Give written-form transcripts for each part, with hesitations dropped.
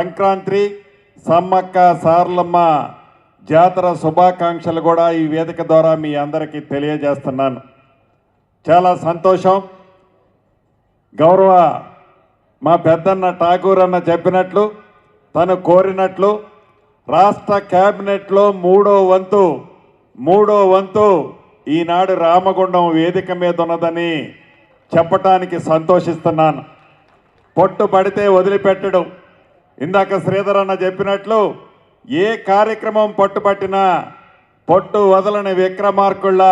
సంక్రాంతి సమ్మక్క సారలమ్మ జాతర శుభాకాంక్షలు కూడా ఈ వేదిక ద్వారా మీ అందరికీ తెలియజేస్తున్నాను. చాలా సంతోషం. గౌరవ మా పెద్దన్న ఠాకూర్ అన్న చెప్పినట్లు, తను కోరినట్లు రాష్ట్ర క్యాబినెట్లో మూడో వంతు ఈనాడు రామగుండం వేదిక మీద ఉన్నదని చెప్పటానికి సంతోషిస్తున్నాను. పట్టుబడితే వదిలిపెట్టడం. ఇందాక శ్రీధర్ అన్న చెప్పినట్లు ఏ కార్యక్రమం పట్టుబట్టినా పట్టు వదలని విక్రమార్కుళ్ళ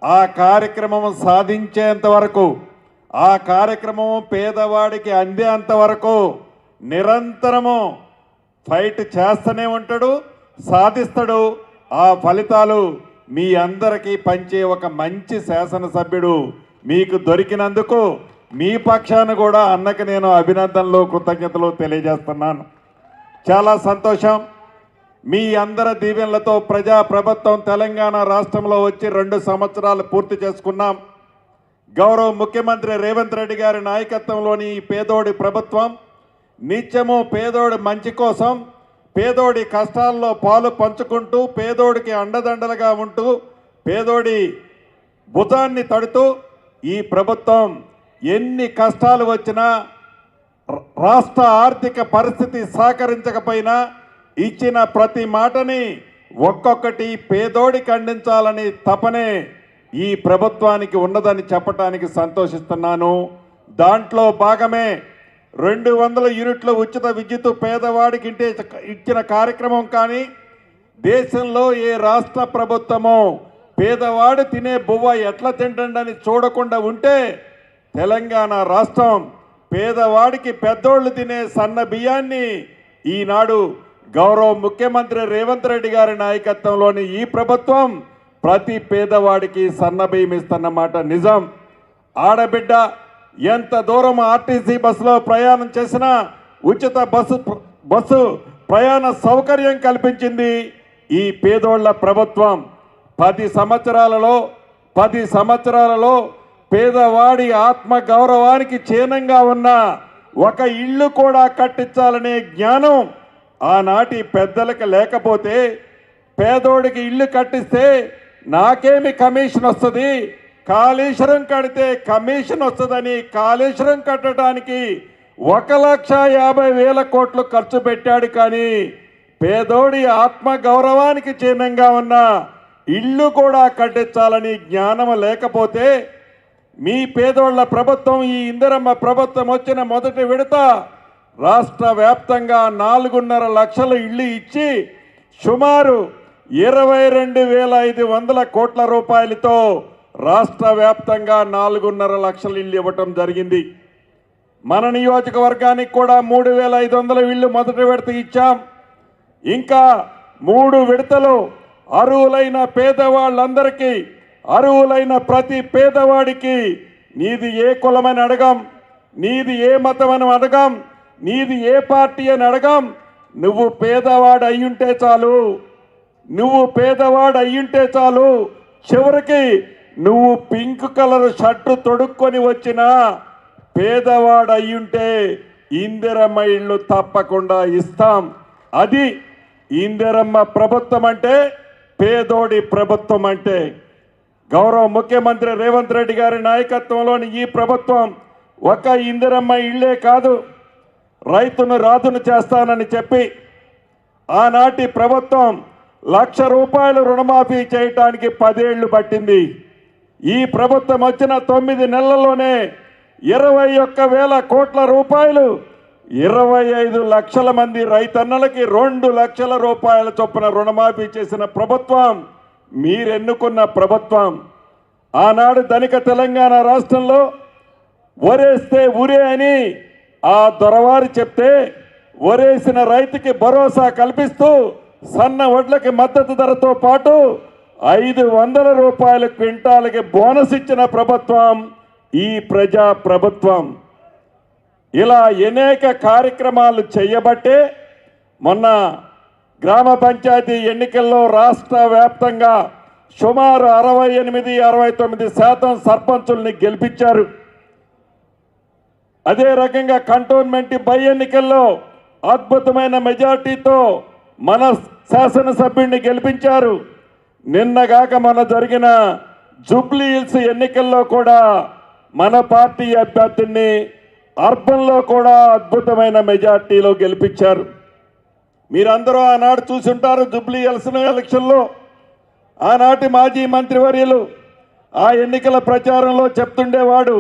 ఆ కార్యక్రమం సాధించేంత వరకు, ఆ కార్యక్రమం పేదవాడికి అందేంత వరకు నిరంతరము ఫైట్ చేస్తూనే ఉంటాడు, సాధిస్తాడు. ఆ ఫలితాలు మీ అందరికీ పంచే ఒక మంచి శాసనసభ్యుడు మీకు దొరికినందుకు మీ పక్షాన కూడా అన్నకు నేను అభినందనలు కృతజ్ఞతలు తెలియజేస్తున్నాను. చాలా సంతోషం. మీ అందరి దీవెనలతో ప్రజాప్రభుత్వం తెలంగాణ రాష్ట్రంలో వచ్చి 2 సంవత్సరాలు పూర్తి చేసుకున్నాం. గౌరవ ముఖ్యమంత్రి రేవంత్ రెడ్డి గారి నాయకత్వంలోని ఈ పేదోడి ప్రభుత్వం నిత్యము పేదోడి మంచి కోసం, పేదోడి కష్టాల్లో పాలు పంచుకుంటూ, పేదోడికి అండదండలుగా ఉంటూ, పేదోడి భుజాన్ని తడుతూ ఈ ప్రభుత్వం ఎన్ని కష్టాలు వచ్చినా, రాష్ట్ర ఆర్థిక పరిస్థితి సహకరించకపోయినా ఇచ్చిన ప్రతి మాటని ఒక్కొక్కటి పేదోడికి అందించాలని తపనే ఈ ప్రభుత్వానికి ఉన్నదని చెప్పటానికి సంతోషిస్తున్నాను. దాంట్లో భాగమే 200 యూనిట్ల ఉచిత విద్యుత్ పేదవాడికి ఇంటే ఇచ్చిన కార్యక్రమం. కానీ దేశంలో ఏ రాష్ట్ర ప్రభుత్వమో పేదవాడు తినే బువ్వ ఎట్లా తింటుండని చూడకుండా ఉంటే తెలంగాణ రాష్ట్రం పేదవాడికి పెద్దోళ్ళు తినే సన్న బియ్యాన్ని ఈనాడు గౌరవ ముఖ్యమంత్రి రేవంత్ రెడ్డి గారి నాయకత్వంలోని ఈ ప్రభుత్వం ప్రతి పేదవాడికి సన్న బియ్యం ఇస్తున్నమాట నిజం. ఆడబిడ్డ ఎంత దూరం ఆర్టీసీ బస్సులో ప్రయాణం చేసినా ఉచిత బస్సు ప్రయాణ సౌకర్యం కల్పించింది ఈ పేదోళ్ల ప్రభుత్వం. 10 సంవత్సరాలలో పేదవాడి ఆత్మ గౌరవానికి చిహ్నంగా ఉన్న ఒక ఇల్లు కూడా కట్టించాలనే జ్ఞానం ఆనాటి పెద్దలకు లేకపోతే, పేదోడికి ఇల్లు కట్టిస్తే నాకేమి కమిషన్ వస్తుంది, కాళేశ్వరం కడితే కమిషన్ వస్తుందని కాళేశ్వరం కట్టడానికి 1,50,000 కోట్లు ఖర్చు పెట్టాడు. కానీ పేదోడి ఆత్మ గౌరవానికి చిహ్నంగా ఉన్న ఇల్లు కూడా కట్టించాలని జ్ఞానం లేకపోతే, మీ పేదోళ్ల ప్రభుత్వం ఈ ఇందిరమ్మ ప్రభుత్వం వచ్చిన మొదటి విడత రాష్ట్ర వ్యాప్తంగా 4.5 లక్షల ఇళ్ళు ఇచ్చి సుమారు 22,500 కోట్ల రూపాయలతో రాష్ట్ర వ్యాప్తంగా 4.5 లక్షల ఇళ్ళు ఇవ్వటం జరిగింది. మన నియోజకవర్గానికి కూడా 3,500 ఇళ్ళు మొదటి విడత ఇచ్చాం. ఇంకా 3 విడతలు అర్హులైన పేదవాళ్ళందరికీ, అర్హులైన ప్రతి పేదవాడికి నీది ఏ కులమని అడగం, నీది ఏ మతమని అడగం, నీది ఏ పార్టీ అని అడగం. నువ్వు పేదవాడు అయ్యుంటే చాలు, చివరికి నువ్వు పింక్ కలర్ షర్టు తొడుక్కొని వచ్చిన పేదవాడు అయ్యుంటే ఇందిరమ్మ ఇళ్ళు తప్పకుండా ఇస్తాం. అది ఇందిరమ్మ ప్రభుత్వం అంటే, పేదోడి ప్రభుత్వం అంటే. గౌరవ ముఖ్యమంత్రి రేవంత్ రెడ్డి గారి నాయకత్వంలోని ఈ ప్రభుత్వం ఒక ఇందిరమ్మ ఇళ్లే కాదు, రైతును రాజును చేస్తానని చెప్పి ఆనాటి ప్రభుత్వం ₹1,00,000 రుణమాఫీ చేయటానికి 10 ఏళ్లు పట్టింది. ఈ ప్రభుత్వం వచ్చిన 9 నెలల్లోనే 21,000 కోట్ల రూపాయలు 25 లక్షల మంది రైతన్నలకి 2 లక్షల రూపాయల చొప్పున రుణమాఫీ చేసిన ప్రభుత్వం మీరెన్నుకున్న ప్రభుత్వం. ఆనాడు ధనిక తెలంగాణ రాష్ట్రంలో వరేస్తే ఉరే అని ఆ దొరవారు చెప్తే, వరేసిన రైతుకి భరోసా కల్పిస్తూ సన్న వడ్లకి మద్దతు ధరతో పాటు 500 రూపాయల క్వింటాలకి బోనస్ ఇచ్చిన ప్రభుత్వం ఈ ప్రజా ప్రభుత్వం. ఇలా అనేక కార్యక్రమాలు చేయబట్టే మొన్న గ్రామ పంచాయతీ ఎన్నికల్లో రాష్ట్ర వ్యాప్తంగా సుమారు 68-69% సర్పంచుల్ని గెలిపించారు. అదే రకంగా కంటోన్మెంట్ బై ఎన్నికల్లో అద్భుతమైన మెజార్టీతో మన శాసనసభ్యుడిని గెలిపించారు. నిన్నగాక మన జరిగిన జూబ్లీ హిల్స్ ఎన్నికల్లో కూడా మన పార్టీ అభ్యర్థిని అర్బన్లో కూడా అద్భుతమైన మెజార్టీలో గెలిపించారు. మీరందరూ ఆనాడు చూసుంటారు. జూబ్లీ హిల్స్ ఎలక్షన్లో ఆనాటి మాజీ మంత్రివర్యులు ఆ ఎన్నికల ప్రచారంలో చెప్తుండేవాడు,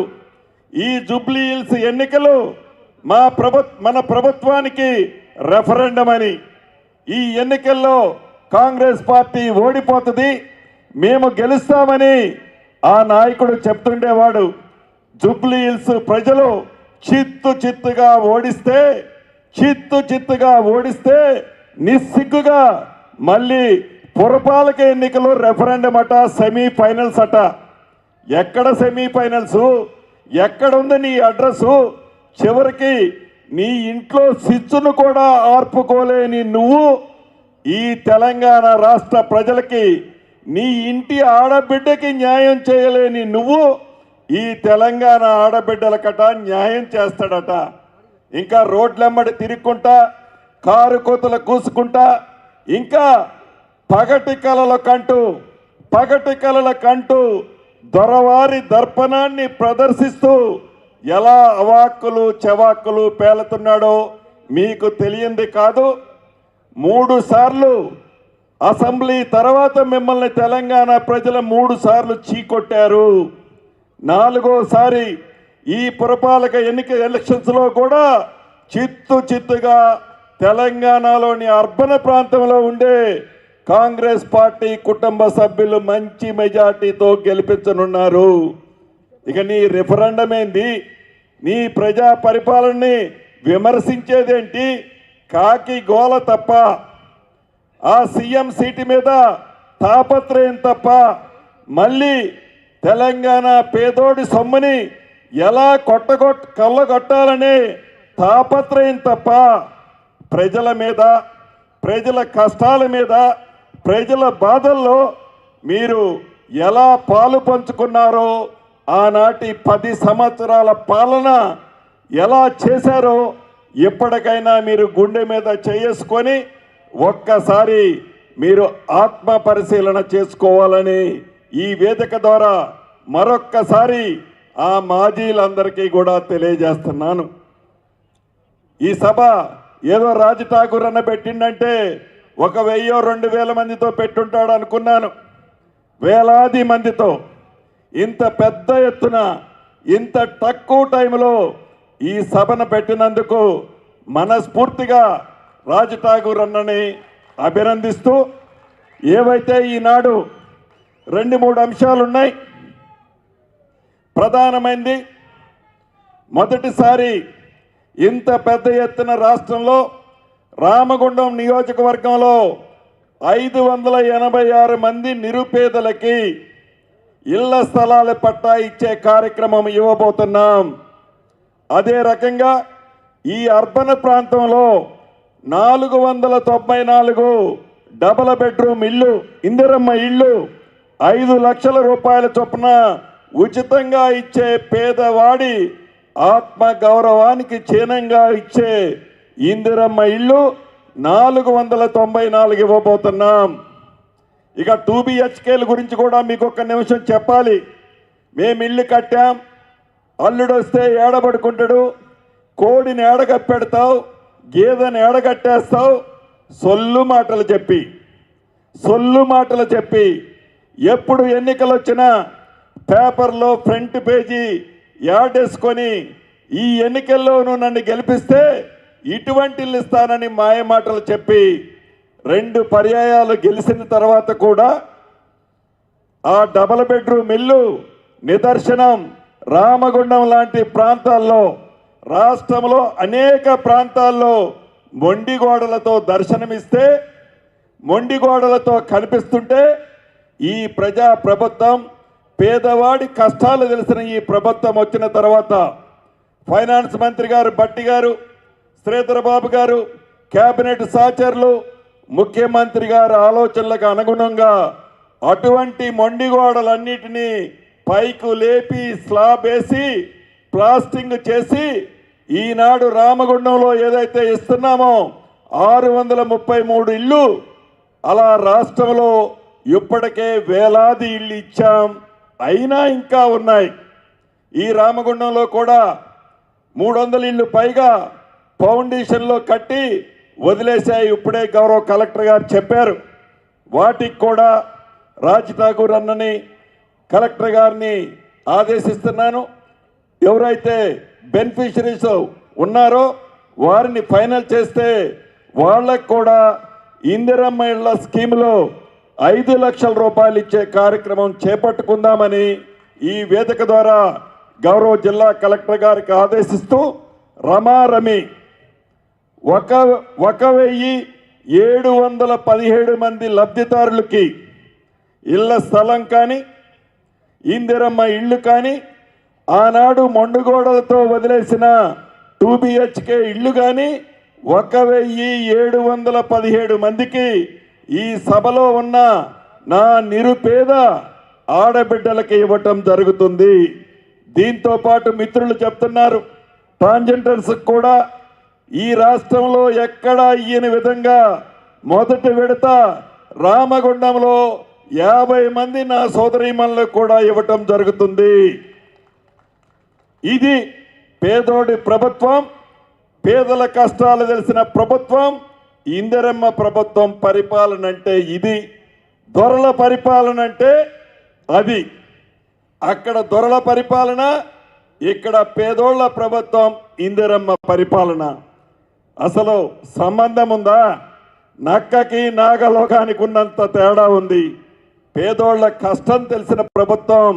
ఈ జూబ్లీ హిల్స్ ఎన్నికలు మన ప్రభుత్వానికి రెఫరెండం అని. ఈ ఎన్నికల్లో కాంగ్రెస్ పార్టీ ఓడిపోతుంది, మేము గెలుస్తామని ఆ నాయకుడు చెప్తుండేవాడు. జూబ్లీ హిల్స్ ప్రజలు చిత్తుగా ఓడిస్తే నిస్సిగ్గుగా మళ్ళీ పురపాలక ఎన్నికలు రెఫరెండం అట, సెమీఫైనల్స్ అట. ఎక్కడ సెమీఫైనల్స్? ఎక్కడుంది నీ అడ్రస్సు? చివరికి నీ ఇంట్లో స్విచ్ను కూడా ఆర్పుకోలేని నువ్వు ఈ తెలంగాణ రాష్ట్ర ప్రజలకి, నీ ఇంటి ఆడబిడ్డకి న్యాయం చేయలేని నువ్వు ఈ తెలంగాణ ఆడబిడ్డలకట న్యాయం చేస్తాడట. ఇంకా రోడ్లెమ్మడి తిరుక్కుంటా, కారు కోతలు కూసుకుంటా, ఇంకా పగటి కలల కంటూ దొరవారి దర్పణాన్ని ప్రదర్శిస్తూ ఎలా అవాక్కులు చవాక్కులు పేలుతున్నాడో మీకు తెలియంది కాదు. 3 సార్లు అసెంబ్లీ తర్వాత మిమ్మల్ని తెలంగాణ ప్రజలు 3 సార్లు చీకొట్టారు. 4వసారి ఈ పురపాలక ఎలక్షన్స్లో కూడా చిత్తుగా తెలంగాణలోని అర్బన్ ప్రాంతంలో ఉండే కాంగ్రెస్ పార్టీ కుటుంబ సభ్యులు మంచి మెజార్టీతో గెలిపించనున్నారు. ఇక నీ రెఫరెండం ఏంది? నీ ప్రజా పరిపాలనని విమర్శించేదేంటి? కాకి గోల తప్ప, ఆ సీఎం సీటు మీద తాపత్రయం తప్ప, మళ్ళీ తెలంగాణ పేదోడి సొమ్ముని ఎలా కళ్ళగొట్టాలనే తాపత్రయం తప్ప, ప్రజల మీద, ప్రజల కష్టాల మీద, ప్రజల బాధల్లో మీరు ఎలా పాలు పంచుకున్నారో, ఆనాటి 10 సంవత్సరాల పాలన ఎలా చేశారో ఎప్పటికైనా మీరు గుండె మీద చేసుకొని ఒక్కసారి మీరు ఆత్మ పరిశీలన చేసుకోవాలని ఈ వేదిక ద్వారా మరొక్కసారి ఆ మాజీలందరికీ కూడా తెలియజేస్తున్నాను. ఈ సభ ఏదో రాజ్ ఠాకూర్ అన్న పెట్టిండంటే 1000-2000 మందితో పెట్టుంటాడు అనుకున్నాను. వేలాది మందితో ఇంత పెద్ద ఎత్తున ఇంత తక్కువ టైంలో ఈ సభను పెట్టినందుకు మనస్ఫూర్తిగా రాజ్ ఠాకూర్ అన్నని అభినందిస్తూ, ఏవైతే ఈనాడు 2-3 అంశాలు ఉన్నాయి. ప్రధానమైనది, మొదటిసారి ఇంత పెద్ద ఎత్తున రాష్ట్రంలో రామగుండం నియోజకవర్గంలో 586 మంది నిరుపేదలకి ఇళ్ల స్థలాల పట్టా ఇచ్చే కార్యక్రమం ఇవ్వబోతున్నాం. అదే రకంగా ఈ అర్బన్ ప్రాంతంలో 494 డబుల్ బెడ్రూమ్ ఇల్లు, ఇందిరమ్మ ఇల్లు 5 లక్షల రూపాయల చొప్పున ఉచితంగా ఇచ్చే, పేదవాడి ఆత్మ గౌరవానికి చిహ్నంగా ఇచ్చే ఇందిరమ్మ ఇల్లు 494 ఇవ్వబోతున్నాం. ఇక 2 BHKల గురించి కూడా మీకు ఒక్క నిమిషం చెప్పాలి. మేము ఇల్లు కట్టాం, అల్లుడు వస్తే ఏడబడుకుంటాడు, కోడిని ఏడగప్పెడతావు, గేదెని ఏడగట్టేస్తావు, సొల్లు మాటలు చెప్పి ఎప్పుడు ఎన్నికలు వచ్చినా పేపర్లో ఫ్రంట్ పేజీ యాడ్ వేసుకొని ఈ ఎన్నికల్లోనూ నన్ను గెలిపిస్తే ఇటువంటి ఇల్లు ఇస్తానని మాయమాటలు చెప్పి 2 పర్యాయాలు గెలిచిన తర్వాత కూడా ఆ డబుల్ బెడ్రూమ్ ఇల్లు నిదర్శనం. రామగుండం లాంటి ప్రాంతాల్లో, రాష్ట్రంలో అనేక ప్రాంతాల్లో మొండిగోడలతో దర్శనమిస్తే, మొండిగోడలతో కనిపిస్తుంటే ఈ ప్రజా ప్రభుత్వం, పేదవాడి కష్టాలు తెలిసిన ఈ ప్రభుత్వం వచ్చిన తర్వాత ఫైనాన్స్ మంత్రి గారు బట్టి గారు, శ్రీధర్ బాబు గారు, కేబినెట్ సహచరులు, ముఖ్యమంత్రి గారి ఆలోచనలకు అనుగుణంగా అటువంటి మొండిగోడలన్నిటినీ పైకు లేపి స్లాబ్ వేసి ప్లాస్టింగ్ చేసి ఈనాడు రామగుండంలో ఏదైతే ఇస్తున్నామో 633 ఇళ్ళు అలా రాష్ట్రంలో ఇప్పటికే వేలాది ఇళ్ళు ఇచ్చాం. అయినా ఇంకా ఉన్నాయి. ఈ రామగుండంలో కూడా 300 ఇళ్ళు పైగా ఫౌండేషన్లో కట్టి వదిలేశాయి. ఇప్పుడే గౌరవ కలెక్టర్ గారు చెప్పారు. వాటికి కూడా రాజ్ ఠాకూర్ అన్నని కలెక్టర్ గారిని ఆదేశిస్తున్నాను. ఎవరైతే బెనిఫిషరీస్ ఉన్నారో వారిని ఫైనల్ చేస్తే వాళ్ళకు కూడా ఇందిరమ్మ ఇళ్ల స్కీమ్లో 5 లక్షల రూపాయలు ఇచ్చే కార్యక్రమం చేపట్టుకుందామని ఈ వేదిక ద్వారా గౌరవ జిల్లా కలెక్టర్ గారికి ఆదేశిస్తూ రమారమి 1,717 మంది లబ్ధిదారులకి ఇళ్ల స్థలం కానీ ఇందిరమ్మ ఇళ్ళు కానీ ఆనాడు మొండుగోడలతో వదిలేసిన 2 BHK ఇళ్ళు కానీ 1,717 మందికి ఈ సభలో ఉన్న నా నిరుపేద ఆడబిడ్డలకి ఇవ్వటం జరుగుతుంది. దీంతో పాటు మిత్రులు చెప్తున్నారు, ట్రాన్స్జెండర్స్ కూడా ఈ రాష్ట్రంలో ఎక్కడా ఇయ్యని విధంగా మొదటి విడత రామగుండంలో 50 మంది నా సోదరీమణులకు కూడా ఇవ్వటం జరుగుతుంది. ఇది పేదోడి ప్రభుత్వం, పేదల కష్టాలు తెలిసిన ప్రభుత్వం. ఇందిరమ్మ ప్రభుత్వం పరిపాలన అంటే ఇది. దొరల పరిపాలన అంటే అది. అక్కడ దొరల పరిపాలన, ఇక్కడ పేదోళ్ల ప్రభుత్వం ఇందిరమ్మ పరిపాలన. అసలు సంబంధం ఉందా? నక్కకి నాగలోకానికి ఉన్నంత తేడా ఉంది. పేదోళ్ల కష్టం తెలిసిన ప్రభుత్వం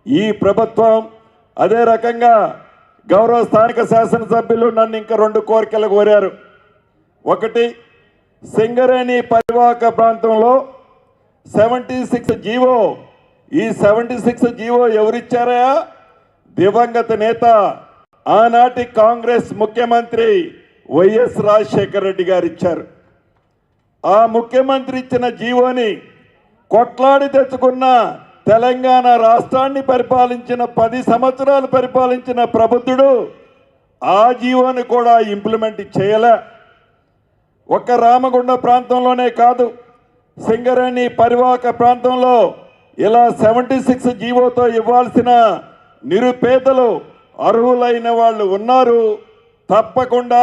ఈ ప్రభుత్వం. అదే రకంగా గౌరవ స్థానిక శాసనసభ్యులు నన్ను ఇంకా 2 కోరికలు కోరారు. ఒకటి, సింగరేణి పరివాహక ప్రాంతంలో 76 జీవో. ఈ 76 జీవో ఎవరిచ్చారా? దివంగత నేత ఆనాటి కాంగ్రెస్ ముఖ్యమంత్రి వైఎస్ రాజశేఖర రెడ్డి గారు ఇచ్చారు. ఆ ముఖ్యమంత్రి ఇచ్చిన జీవోని కొట్లాడి తెచ్చుకున్న తెలంగాణ రాష్ట్రాన్ని పరిపాలించిన 10 సంవత్సరాలు పరిపాలించిన ప్రబుద్ధుడు ఆ జీవోని కూడా ఇంప్లిమెంట్ చేయలే. ఒక్క రామగుండ ప్రాంతంలోనే కాదు, సింగరేణి పరివాహక ప్రాంతంలో ఇలా 76 జీవోతో ఇవ్వాల్సిన నిరుపేదలు అర్హులైన వాళ్ళు ఉన్నారు. తప్పకుండా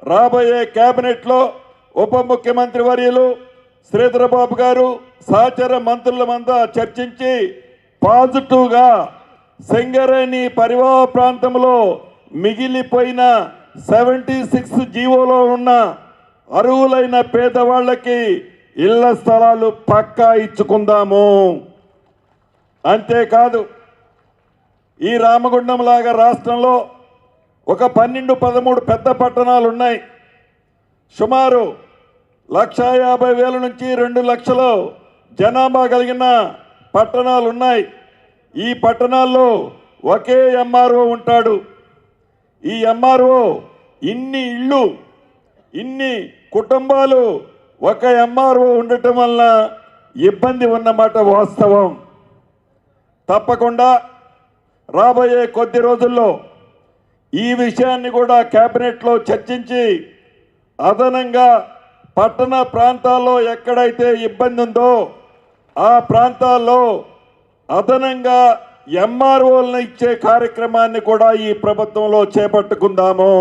రాబోయే కేబినెట్లో ఉప ముఖ్యమంత్రి వర్యులు శ్రీధరబాబు గారు సహచర మంత్రులమంతా చర్చించి పాజిటివ్గా సింగరేణి పరివాహక ప్రాంతంలో మిగిలిపోయిన 76 జీవోలో ఉన్న అర్హులైన పేదవాళ్ళకి ఇళ్ల స్థలాలు పక్కా ఇచ్చుకుందాము. అంతేకాదు, ఈ రామగుండం లాగా రాష్ట్రంలో ఒక 12-13 పెద్ద పట్టణాలు ఉన్నాయి. సుమారు 1,50,000 నుంచి 2 లక్షల జనాభా కలిగిన పట్టణాలు ఉన్నాయి. ఈ పట్టణాల్లో ఒకే ఎంఆర్ఓ ఉంటాడు. ఈ ఎంఆర్ఓ ఇన్ని ఇళ్ళు, ఇన్ని కుటుంబాలు ఒక ఎంఆర్ఓ ఉండటం వలన ఇబ్బంది ఉన్నమాట వాస్తవం. తప్పకుండా రాబోయే కొద్ది రోజుల్లో ఈ విషయాన్ని కూడా కేబినెట్లో చర్చించి అదనంగా పట్టణ ప్రాంతాల్లో ఎక్కడైతే ఇబ్బంది ఉందో ఆ ప్రాంతాల్లో అదనంగా ఎంఆర్ఓలను ఇచ్చే కార్యక్రమాన్ని కూడా ఈ ప్రభుత్వంలో చేపట్టుకుందాము.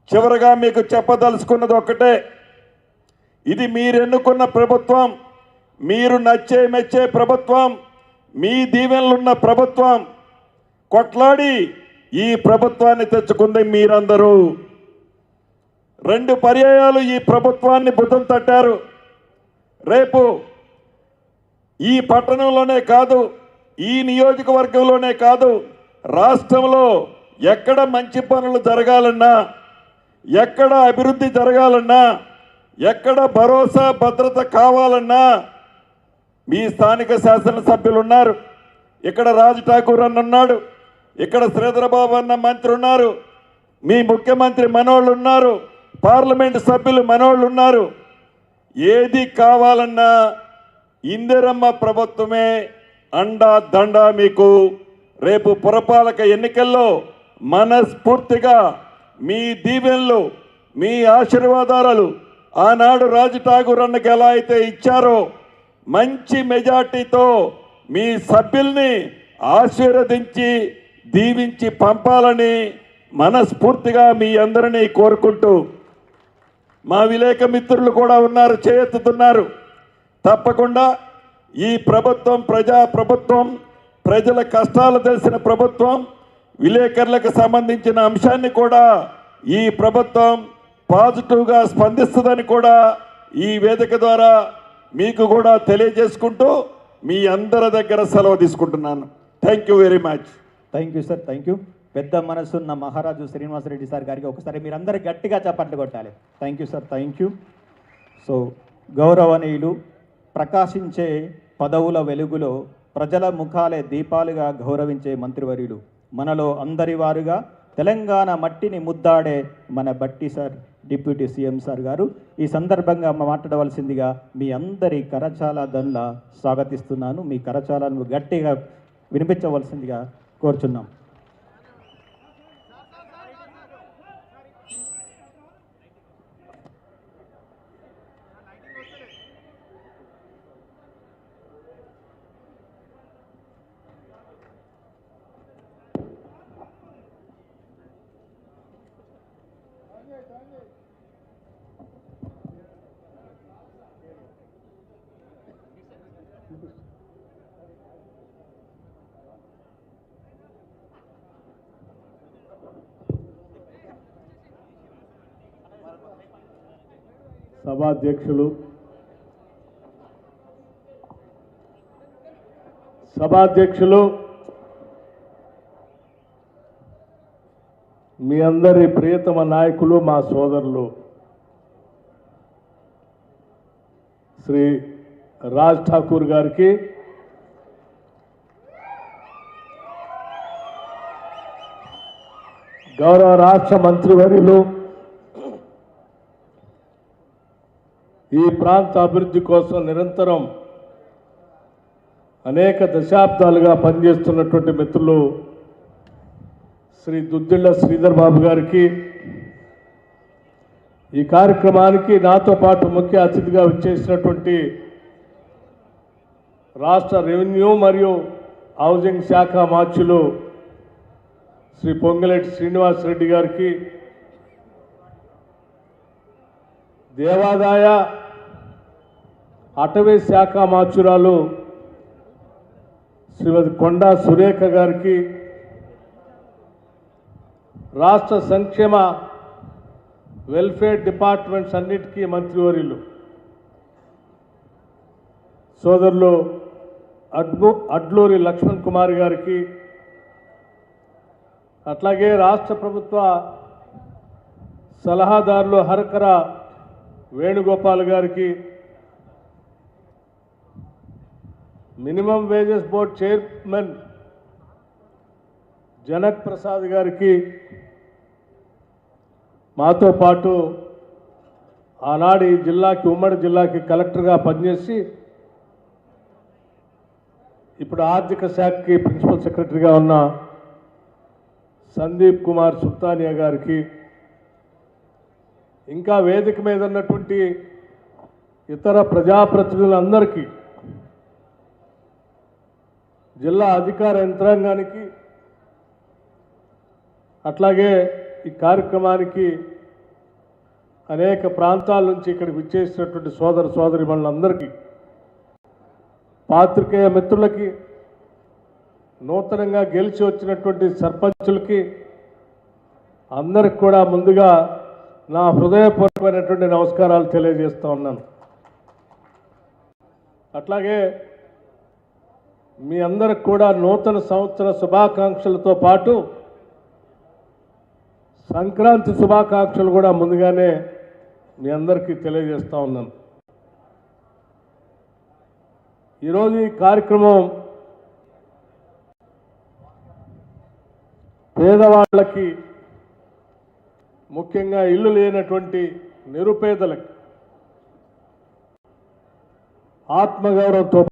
చివరగా మీకు చెప్పదలుచుకున్నది ఒకటే, ఇది మీరు ఎన్నుకున్న ప్రభుత్వం, మీరు నచ్చే మెచ్చే ప్రభుత్వం, మీ దీవెనలున్న ప్రభుత్వం. కొట్లాడి ఈ ప్రభుత్వాన్ని తెచ్చుకుంది మీరందరూ. 2 పర్యాయాలు ఈ ప్రభుత్వాన్ని భుజం తట్టారు. రేపు ఈ పట్టణంలోనే కాదు, ఈ నియోజకవర్గంలోనే కాదు, రాష్ట్రంలో ఎక్కడ మంచి పనులు జరగాలన్నా, ఎక్కడ అభివృద్ధి జరగాలన్నా, ఎక్కడ భరోసా భద్రత కావాలన్నా మీ స్థానిక శాసనసభ్యులు ఉన్నారు. ఇక్కడ రాజ్ ఠాకూర్ అన్న ఉన్నాడు, ఇక్కడ శ్రీధరబాబు అన్న మంత్రి ఉన్నారు, మీ ముఖ్యమంత్రి మనోళ్ళు ఉన్నారు, పార్లమెంటు సభ్యులు మనోళ్ళు ఉన్నారు. ఏది కావాలన్నా ఇందిరమ్మ ప్రభుత్వమే అండా దండా మీకు. రేపు పురపాలక ఎన్నికల్లో మనస్ఫూర్తిగా మీ దీవెనలు, మీ ఆశీర్వాదాలు ఆనాడు రాజ్ ఠాకూర్ అన్నకి ఎలా అయితే ఇచ్చారో మంచి మెజార్టీతో మీ సభ్యుల్ని ఆశీర్వదించి దీవించి పంపాలని మనస్ఫూర్తిగా మీ అందరినీ కోరుకుంటూ, మా విలేక మిత్రులు కూడా ఉన్నారు, చేయెత్తుతున్నారు. తప్పకుండా ఈ ప్రభుత్వం ప్రజా ప్రభుత్వం, ప్రజల కష్టాలు తెలిసిన ప్రభుత్వం, విలేకరులకు సంబంధించిన అంశాన్ని కూడా ఈ ప్రభుత్వం పాజిటివ్గా స్పందిస్తుందని కూడా ఈ వేదిక ద్వారా మీకు కూడా తెలియజేసుకుంటూ మీ అందరి దగ్గర సెలవు తీసుకుంటున్నాను. Thank you very much. Thank you sir, thank you. పెద్ద మనసున్న మహారాజు శ్రీనివాసరెడ్డి సార్ గారికి ఒకసారి మీరందరూ గట్టిగా చప్పట్లు కొట్టాలి. Thank you sir, thank you. So గౌరవనీయులు, ప్రకాశించే పదవుల వెలుగులో ప్రజల ముఖాలే దీపాలుగా గౌరవించే మంత్రివర్యులు, మనలో అందరి వారుగా తెలంగాణ మట్టిని ముద్దాడే మన బట్టి సార్, డిప్యూటీ సీఎం సార్ గారు ఈ సందర్భంగా మాట్లాడవలసిందిగా మీ అందరి కరచాల దండ్ల స్వాగతిస్తున్నాను. మీ కరచాలను గట్టిగా వినిపించవలసిందిగా కోరుచున్నాం. సభాధ్యక్షులు మీ అందరి ప్రియతమ నాయకులు, మా సోదరులు శ్రీ రాజ్ ఠాకూర్ గారికి, గౌరవ రాష్ట్ర మంత్రివర్యులు, ఈ ప్రాంత అభివృద్ధి కోసం నిరంతరం అనేక దశాబ్దాలుగా పనిచేస్తున్నటువంటి మిత్రులు శ్రీ దుద్దిళ్ల శ్రీధర్ బాబు గారికి, ఈ కార్యక్రమానికి నాతో పాటు ముఖ్య అతిథిగా వచ్చేసినటువంటి రాష్ట్ర రెవెన్యూ మరియు హౌసింగ్ శాఖ మార్చులు శ్రీ పొంగులేటి శ్రీనివాసరెడ్డి గారికి, దేవాదాయ అటవీ శాఖ మార్చురాలు శ్రీమతి కొండా సురేఖ గారికి, రాష్ట్ర సంక్షేమ వెల్ఫేర్ డిపార్ట్మెంట్స్ అన్నిటికీ మంత్రివర్యులు సోదరులు అడ్లూరి లక్ష్మణ్ కుమార్ గారికి, అట్లాగే రాష్ట్ర ప్రభుత్వ సలహాదారులు హరకర వేణుగోపాల్ గారికి, minimum wages board chairman Janak Prasad గారికి, మాతో పాటు ఆనాడు ఈ జిల్లాకి, ఉమ్మడి జిల్లాకి కలెక్టర్గా పనిచేసి ఇప్పుడు ఆర్థిక శాఖకి ప్రిన్సిపల్ సెక్రటరీగా ఉన్న సందీప్ కుమార్ సుల్తానియా గారికి, ఇంకా వేదిక మీద ఉన్నటువంటి ఇతర ప్రజాప్రతినిధులందరికీ, జిల్లా అధికార యంత్రాంగానికి, అట్లాగే ఈ కార్యక్రమానికి అనేక ప్రాంతాల నుంచి ఇక్కడికి విచ్చేసినటువంటి సోదర సోదరీమణులందరికీ, పాత్రికేయ మిత్రులకి, నూతనంగా గెలిచి వచ్చినటువంటి సర్పంచులకి అందరికి కూడా ముందుగా నా హృదయపూర్వకమైనటువంటి నమస్కారాలు తెలియజేస్తూ ఉన్నాను. అట్లాగే మీ అందరికి కూడా నూతన సంవత్సర శుభాకాంక్షలతో పాటు సంక్రాంతి శుభాకాంక్షలు కూడా ముందుగానే మీ అందరికీ తెలియజేస్తూ ఉన్నాను. ఈరోజు ఈ కార్యక్రమం పేదవాళ్ళకి, ముఖ్యంగా ఇల్లు లేనటువంటి నిరుపేదలకి ఆత్మగౌరవంతో